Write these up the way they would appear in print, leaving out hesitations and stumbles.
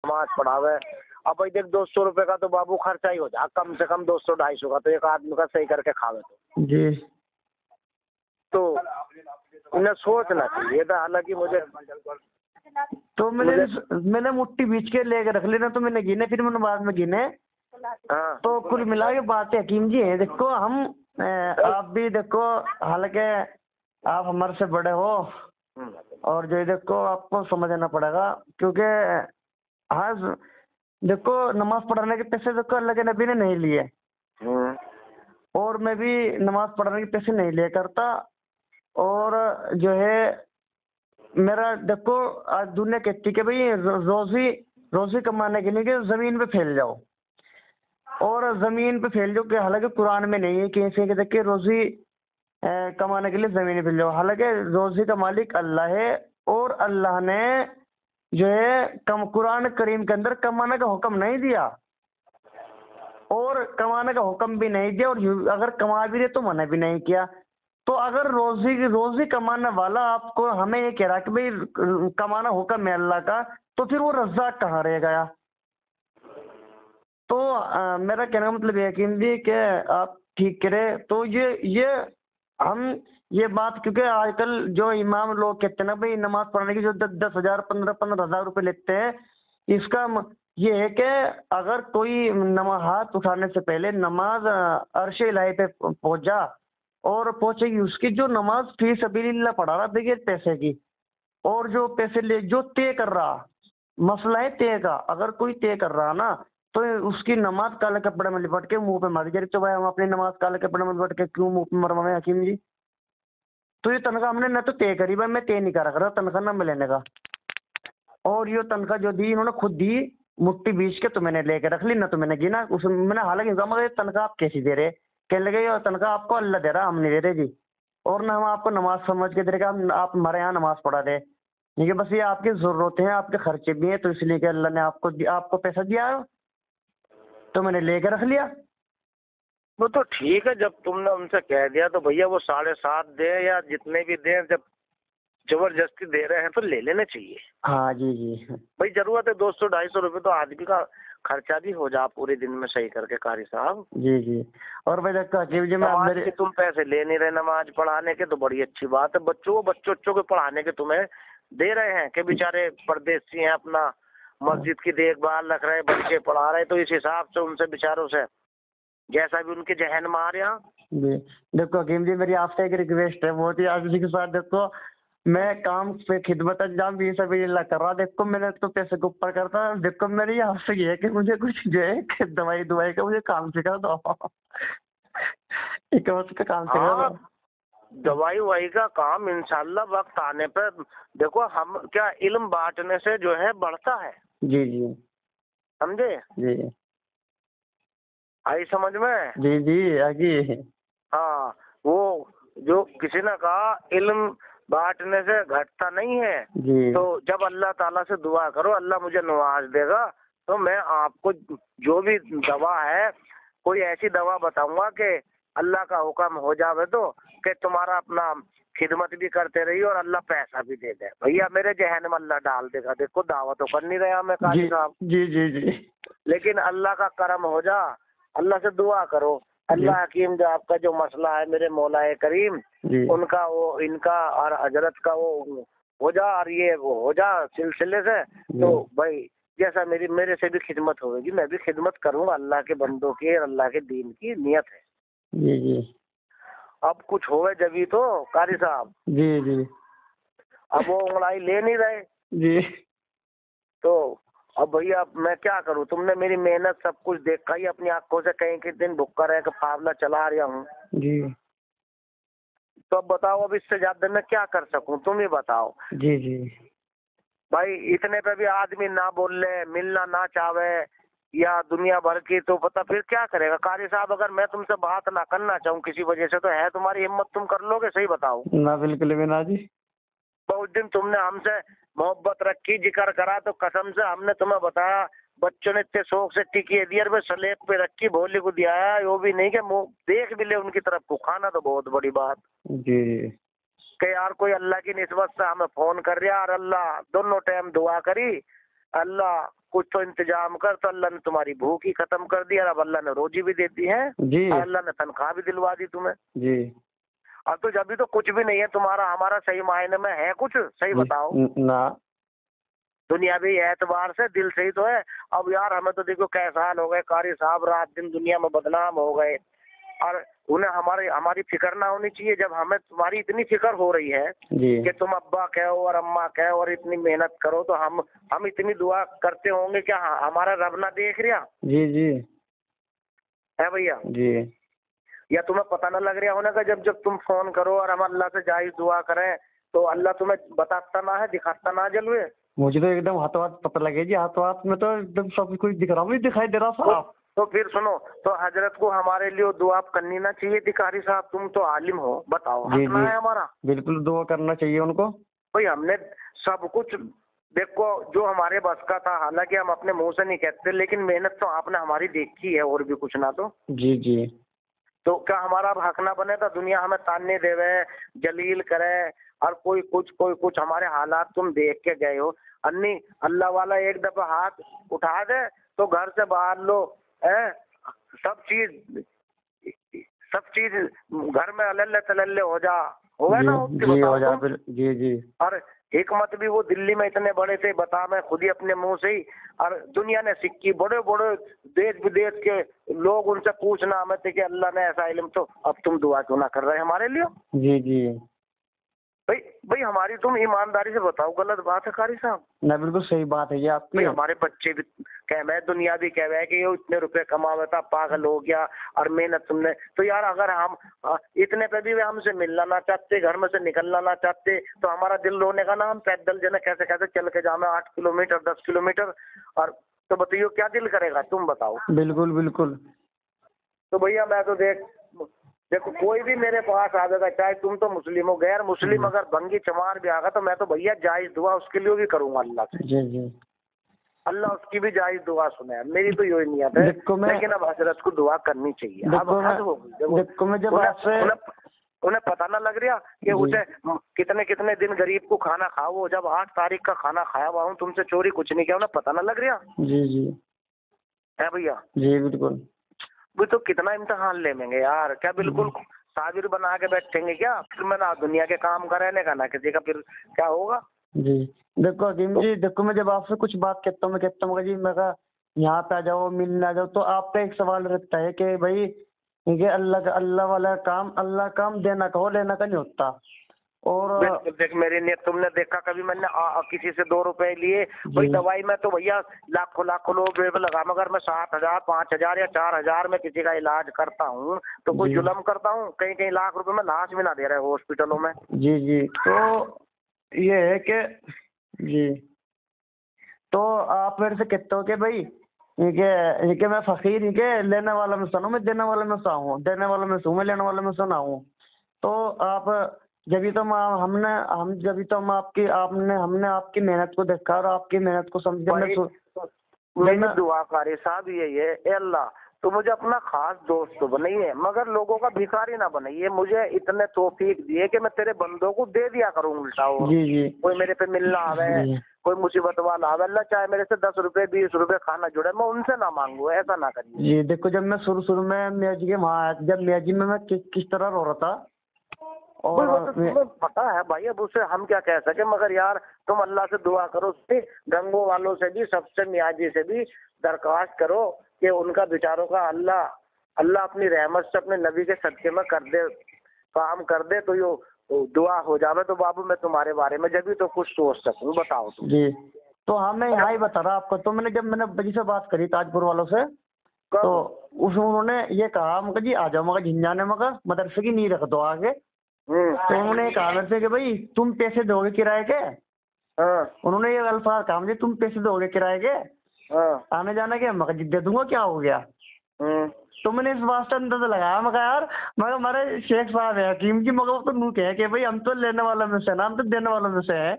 नमाज पढ़ावे। अब भाई देख 200 रुपए का तो बाबू खर्चा ही हो जाए, कम से कम 200-250 का तो एक आदमी का सही करके खावे जी। तो उन्हें सोचना चाहिए था। हालांकि मुझे तो मैंने मुट्ठी बीच के लेके रख लेना, तो मैंने गिने, फिर मैंने बाद में गिने। हाँ तो कुल मिला के बात है हकीम जी है, देखो हम आप भी देखो, हालांकि आप हमारे से बड़े हो, और जो देखो आपको समझना पड़ेगा, क्योंकि हाँ देखो नमाज पढ़ने के पैसे देखो अल्लाह के नबी ने नहीं लिए, और मैं भी नमाज पढ़ने के पैसे नहीं लिया करता। और जो है मेरा देखो आज दुनिया कहती कि भाई रोजी कमाने के लिए कि जमीन पे फैल जाओ, और जमीन पे फैल जाओ, कि हालांकि कुरान में नहीं है कि ऐसे कि देखिए रोजी कमाने के लिए जमीन पे फैल जाओ। हालांकि रोजी का मालिक अल्लाह है, और अल्लाह ने जो है कुरान करीम के अंदर कमाने का हुक्म नहीं दिया, और कमाने का हुक्म भी नहीं दिया, और अगर कमा भी रहे तो मना भी नहीं किया। तो अगर रोजी कमाने वाला आपको हमें ये कह रहा कि भाई कमाना हुक्म है अल्लाह का, तो फिर वो रज़्ज़ाक कहाँ रह गया। तो मेरा कहने का मतलब ये यकीन जी कि आप ठीक करें। तो ये हम ये बात, क्योंकि आजकल जो इमाम लोग कहते हैं ना भाई नमाज पढ़ने की जो 10,000 15,000 रुपए लेते हैं, इसका ये है कि अगर कोई हाथ उठाने से पहले नमाज अर्शे इलाही पे पहुंच जा, और पहुंचेगी उसकी जो नमाज फी सबीलिल्लाह पढ़ा रहा बगैर पैसे की, और जो पैसे ले जो तय कर रहा, मसला है तय का, अगर कोई तय कर रहा ना, तो उसकी नमाज काले कपड़े में लिपट के मुंह पे मार दी। तो भाई हम अपनी नमाज काले कपड़े में लिपट के क्यों मुंह पे मरवाए हकीम जी। तो ये तनख्वाह हमने न तो तय करी, भाई मैं तय नहीं करा कर तनख्वाह ना मैं लेने का, और ये तनख्वाह जो दी इन्होंने खुद दी, मुट्ठी बीच के, तो मैंने लेके रख ली, ना तो मैंने गिना उसमें। मैंने हालांकि मगर तनख्वाह आप कैसी दे रहे, कहने लगे ये तनख्वाह आपको अल्लाह दे रहा, हम नहीं दे रहे जी, और ना हम आपको नमाज समझ के दे रहे, हम आप हमारे यहाँ नमाज पढ़ा दे, ये बस ये आपकी जरूरत है, आपके खर्चे भी हैं, तो इसलिए कि अल्लाह ने आपको पैसा दिया है, तो मैंने लेके रख लिया। वो तो ठीक है, जब तुमने उनसे कह दिया तो भैया वो 7.5 दे या जितने भी दे, जब जबरदस्ती दे रहे हैं तो ले लेने चाहिए। हाँ जी जी भाई जरूरत है 200-250 रुपए तो आदमी का खर्चा भी हो जा पूरे दिन में सही करके कारी साहब। जी जी। और भाई देखो हकीम जी नमाज के तुम पैसे ले नहीं रहे, नमाज पढ़ाने के तो बड़ी अच्छी बात है, बच्चों के पढ़ाने के तुम्हें दे रहे हैं कि बेचारे परदेसी हैं, अपना मस्जिद की देखभाल रख रहे, बच्चे पढ़ा रहे, तो इस हिसाब से उनसे बेचारों से जैसा भी उनके जहन में आ रहा। जी देखो हकीम जी मेरी आपसे एक रिक्वेस्ट है बहुत ही, आदमी के साथ देखो मैं काम पे खिदमत अंजाम भी सब कर रहा, देखो मैंने तो पैसे के ऊपर करता, देखो मेरी आपसे ये है कि मुझे कुछ जो है दवाई का मुझे काम सिखा दो एक का काम सिखा दो। दवाई वही का काम इंशाल्लाह वक्त आने पर, देखो हम क्या इल्म बांटने से जो है बढ़ता है। जी जी समझे जी आई समझ में? जी जी आगे। हाँ, वो जो किसी ने कहा इल्म बांटने से घटता नहीं है जी। तो जब अल्लाह ताला से दुआ करो अल्लाह मुझे नवाज देगा, तो मैं आपको जो भी दवा है कोई ऐसी दवा बताऊंगा कि अल्लाह का हुक्म हो जावे तो कि तुम्हारा अपना खिदमत भी करते रहिए और अल्लाह पैसा भी दे दे। भैया मेरे जहन में अल्लाह डाल देगा, देखो दावा तो कर नहीं रहा मैं काजी साहब, जी जी जी, लेकिन अल्लाह का करम हो जा, अल्लाह से दुआ करो, अल्लाह हकीम जो आपका जो मसला है मेरे मौलाए करीम उनका वो इनका और हजरत का वो हो जा, और ये वो हो जा सिलसिले से, तो भाई जैसा मेरे से भी खिदमत होगी मैं भी खिदमत करूंगा, अल्लाह के बंदों की और अल्लाह के दीन की नियत है। जी जी। अब कुछ होवे जब तो कारी साहब। जी जी। अब वो उंगलाई ले नहीं रहे जी, तो अब भैया मैं क्या करूं, तुमने मेरी मेहनत सब कुछ देखा ही अपनी आंखों से, कहीं के दिन भुक्का रह के फावला चला रहा हूँ जी। तो अब बताओ अब इससे ज्यादा मैं क्या कर सकूं, तुम ही बताओ। जी जी। भाई इतने पे भी आदमी ना बोले, मिलना ना चाहे या दुनिया भर की, तो पता फिर क्या करेगा कारी साहब। अगर मैं तुमसे बात ना करना चाहूँ किसी वजह से, तो है तुम्हारी हिम्मत, तुम कर लोगे? सही बताओ ना, बिल्कुल भी ना जी। बहुत दिन तुमने हमसे मोहब्बत रखी, जिक्र करा, तो कसम से हमने तुम्हें बताया, बच्चों ने इतने शौक से टिकी दिया, स्लेब पे रखी, भोली को दिया है, वो भी नहीं कि मुंह देख भी ले उनकी तरफ को, खाना तो बहुत बड़ी बात जी। कि यार कोई अल्लाह की निस्बत से हमें फोन कर रहा, और अल्लाह दोनों टाइम दुआ करी, अल्लाह कुछ तो इंतजाम कर। तो अल्लाह ने तुम्हारी भूख ही खत्म कर दी और अब अल्लाह ने रोजी भी देती है जी और अल्लाह ने तनख्वाह भी दिलवा दी तुम्हें। जी अब तो जब भी तो कुछ भी नहीं है तुम्हारा हमारा, सही मायने में है कुछ? सही बताओ। ना दुनियावी एतबार से दिल से ही तो है। अब यार हमें तो देखो कैसा हाल हो गए, कारी साहब रात दिन दुनिया में बदनाम हो गए और उन्हें हमारी फिक्र ना होनी चाहिए। जब हमें तुम्हारी इतनी फिक्र हो रही है जी कि तुम अब्बा कहो और अम्मा कहो और इतनी मेहनत करो, तो हम इतनी दुआ करते होंगे क्या हमारा रब ना देख रहा जी जी है भैया? जी या तुम्हें पता ना लग रहा होने का जब जब तुम फोन करो और हम अल्लाह से जायज दुआ करें तो अल्लाह तुम्हें बताता ना है, दिखाता ना जलवे? मुझे तो एकदम हाथों हाथ पता लगे जी, हाथों हाथ में तो एकदम सब कुछ दिख रहा, मुझे दिखाई दे रहा साहब। तो फिर सुनो, तो हजरत को हमारे लिए दुआ करनी ना चाहिए थी? कारी साहब तुम तो आलिम हो, बताओ जी हक ना जी है हमारा? बिल्कुल दुआ करना चाहिए उनको। भाई हमने सब कुछ देखो जो हमारे बस का था, हालांकि हम अपने मुंह से नहीं कहते, लेकिन मेहनत तो आपने हमारी देखी है और भी कुछ ना। तो जी तो क्या हमारा अब हक ना बने था दुनिया हमें ताने देवे, जलील करे और कोई कुछ हमारे हालात तुम देख के गए हो। अन्नी अल्लाह वाला एक दफा हाथ उठा दे तो घर से बाहर लो है, सब चीज घर में अल्ले तलल्ले हो जा, होगा ना? जी हो जा फिर जी जी। और हिकमत भी वो दिल्ली में इतने बड़े थे, बता मैं खुद ही अपने मुंह से ही, और दुनिया ने सिक्की बड़े बड़े देश विदेश के लोग उनसे पूछना हमें थे कि अल्लाह ने ऐसा इल्म, तो अब तुम दुआ क्यों ना कर रहे हमारे लिए? जी जी भाई हमारी तुम ईमानदारी से बताओ गलत बात है कारी साहब? ना बिल्कुल सही बात है ये आपकी। भाई हमारे बच्चे भी कह रहे हैं, दुनिया भी कह रहे हैं कि ये इतने रुपए कमावे था, पागल हो गया और मेहनत तुमने। तो यार अगर हम इतने पे भी वे हमसे मिलना ना चाहते, घर में से निकलना ना चाहते, तो हमारा दिल रोने का ना? हम पैदल जने कैसे कैसे चल के जाना 8 किलोमीटर 10 किलोमीटर, और तो बताइए क्या दिल करेगा? तुम बताओ। बिल्कुल बिल्कुल। तो भैया मैं तो देखो कोई भी मेरे पास आ जाएगा, चाहे तुम तो मुस्लिम हो, गैर मुस्लिम अगर भंगी चमार भी आगा तो मैं तो भैया जायज दुआ उसके लिए भी करूंगा अल्लाह से। जी जी अल्लाह उसकी भी जायज दुआ सुने। मेरी तो यही नियत है, लेकिन अब हजरत को दुआ करनी चाहिए। अब हद हो गई। उन्हें पता ना लग रहा कि उसे कितने कितने दिन गरीब को खाना खाओ, जब 8 तारीख का खाना खाया हुआ हूँ, तुमसे चोरी कुछ नहीं किया, उन्हें पता ना लग रहा जी जी है भैया? जी बिल्कुल। वो तो कितना इम्तिहान लेंगे यार, क्या बिल्कुल साबिर बना के बैठेंगे क्या? फिर मैं ना दुनिया के काम करने का ना किसी का, फिर क्या होगा? जी देखो हकीम जी, देखो मैं जब आपसे कुछ बात कहता हूँ, मैं कहता हूँ जी, मैं कहा यहाँ पे आ जाओ, मिलने आ जाओ, तो आपका एक सवाल रहता है कि भाई ये अल्लाह वाला काम, अल्लाह काम देना का हो, लेना का नहीं होता। और देख मेरी नियत तुमने देखा कभी मैंने किसी से 2 रुपए लिए? भाई दवाई में तो भैया लाखों लाखों लोग लगा, मगर मैं 7,000 5,000 या 4,000 में किसी का इलाज करता हूँ तो कोई जुल्म करता हूँ? कहीं कहीं लाख रुपए में लाश भी ना दे रहे हॉस्पिटलों में। जी जी तो ये है कि जी, तो आप मेरे से कहते हो कि भाई ये मैं फकीर ही के लेने वाला में सुनूं, मैं देने वाला में हूँ, देने वाला में मैं लेने वाला में सुना हूँ। तो आप जब तो हम हमने आपकी मेहनत को देखा और आपकी मेहनत को समझा। मेरी दुआ कारी साहब यही है, ए अल्लाह तो मुझे अपना खास दोस्त तो बनाइए, मगर लोगों का भिखारी ना बनाइए। मुझे इतने तौफीक दिए कि मैं तेरे बंदों को दे दिया करूँ उल्टा। कोई मेरे पे मिलना आवे, कोई मुसीबत वाला आवे, अल्लाह चाहे मेरे से 10 रुपए 20 रुपए खाना जुड़े, मैं उनसे ना मांगू, ऐसा ना करिए। जी देखो, जब मैं शुरू में मियाजी के वहाँ, जब मियाजी में मैं किस तरह रो रहा था, और वो तो तुम्हें पता है भाई, अब उसे हम क्या कह सके, मगर यार तुम अल्लाह से दुआ करो, गंगों वालों से भी, सबसे मियाजी से भी दरख्वास्त करो कि उनका बेचारों का अल्लाह अपनी रहमत से अपने नबी के सदके में कर दे, काम कर दे, तो यो दुआ हो जावे। तो बाबू मैं तुम्हारे बारे में जब भी तो कुछ सोच सकूँ, बताओ तुम। जी तो हाँ मैं यहाँ ही बता रहा आपको। तो जब मैंने बजी से बात करी ताजपुर वालों से, तो उन्होंने ये कहा मगर जी आ जाओ, मगर झिंझाने मगर मदरसे की नींव रख दो आगे। तो उन्होंने कहा मेरे से कि भाई तुम पैसे दोगे किराए के? उन्होंने ये अल्फाज कहा मुझे, तुम पैसे दोगे किराए के आने जाने के? मगर दे दूंगा, क्या हो गया? तो मैंने इस वास्ते अंदाजा लगाया, मगर यार मगर हमारे शेख साहब है हकीम जी, मगर वो तो नू कहे कि भाई हम तो लेने वालों में से ना, हम तो देने वालों में से है।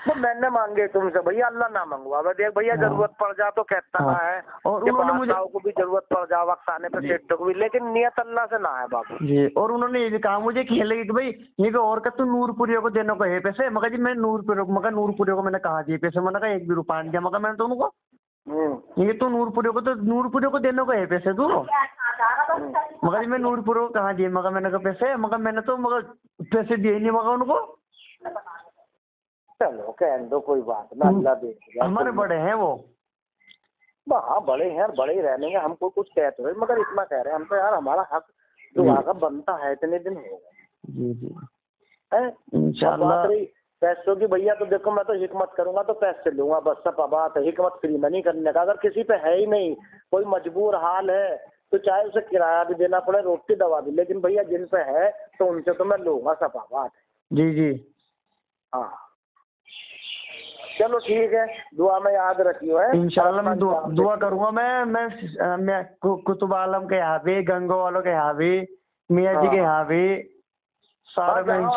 वो मैंने मांगे तुमसे भैया, अल्लाह ना मंगवा। देख भैया जरूरत पड़ जा तो कहता है, और उन्होंने मुझे को भी जरूरत पड़ जा वक्त आने पे सेठ को भी, लेकिन नियत अल्लाह से ना है बाबू जी। और उन्होंने ये भी कहा मुझे कि भाई ये और का तू नूरपुरियों को देने को है पैसे? मगर जी मैं नूरपुरियों को मैंने कहा दिए पैसे, मैंने कहा 1 भी रुपया नहीं दिया मगर मैंने तो उनको। ये तो नूरपुरे को देने को है पैसे तू, मगर मैं नूरपुरे को कहाँ दिए, मगर मैंने कहा पैसे, मगर मैंने तो मगर पैसे दिए नहीं मगर उनको। चलो कह दो, कोई बात ना, अल्लाह देखेगा। हमारे बड़े हैं वो। हाँ बड़े हैं यार, बड़े ही रहने, हमको कुछ कहते हो, मगर इतना कह रहे हैं हम तो यार, हमारा हक दुआ का बनता है, इतने दिन हो गए। जी जी है इंशाल्लाह। पैसों की भैया, तो देखो मैं तो हिकमत करूंगा तो पैसे लूंगा, बस सब बात है, हिकमत फ्री में नहीं करने का। अगर किसी पे है ही नहीं, कोई मजबूर हाल है, तो चाहे उसे किराया भी देना पड़े, रोटी दवा भी, लेकिन भैया जिन पे है तो उनसे तो मैं लूंगा, सब बात है। जी जी हाँ चलो ठीक है, दुआ में याद रखियो है। इंशाल्लाह मैं दुआ करूंगा। मैं कुतुब आलम के यहाँ भी, गंगो वालों के यहाँ भी, मियाँ जी के यहाँ भी, सारे में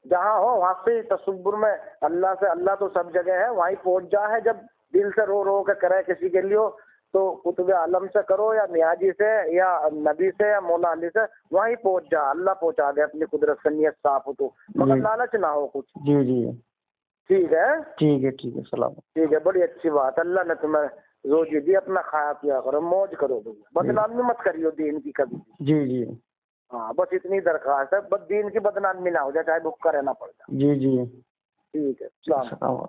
जहाँ हो वहाँ पे तसब्बुर में अल्लाह से, अल्लाह तो सब जगह है, वहीं पहुँच जा है। जब दिल से रो रो के करे किसी के लिए तो कुतुब आलम से करो, या मियाँ जी से, या नबी से, या मौला अली से, वहीं पहुँच जा, अल्लाह पहुँचा दे अपनी कुदरत से, नियत साफ हो तो, मगर लालच ना हो कुछ। जी जी ठीक है, ठीक है सलाम। ठीक है, बड़ी अच्छी बात, अल्लाह ने तुम्हें रोजी दी, अपना खाया पिया करो, मौज करो भैया, बदनामी मत करियो दीन की कभी। जी जी हाँ बस इतनी दरख्वास्त है, बस दीन की बदनामी ना हो जाए, चाहे भूखा रहना पड़ जाए। जी जी ठीक है, सलाम।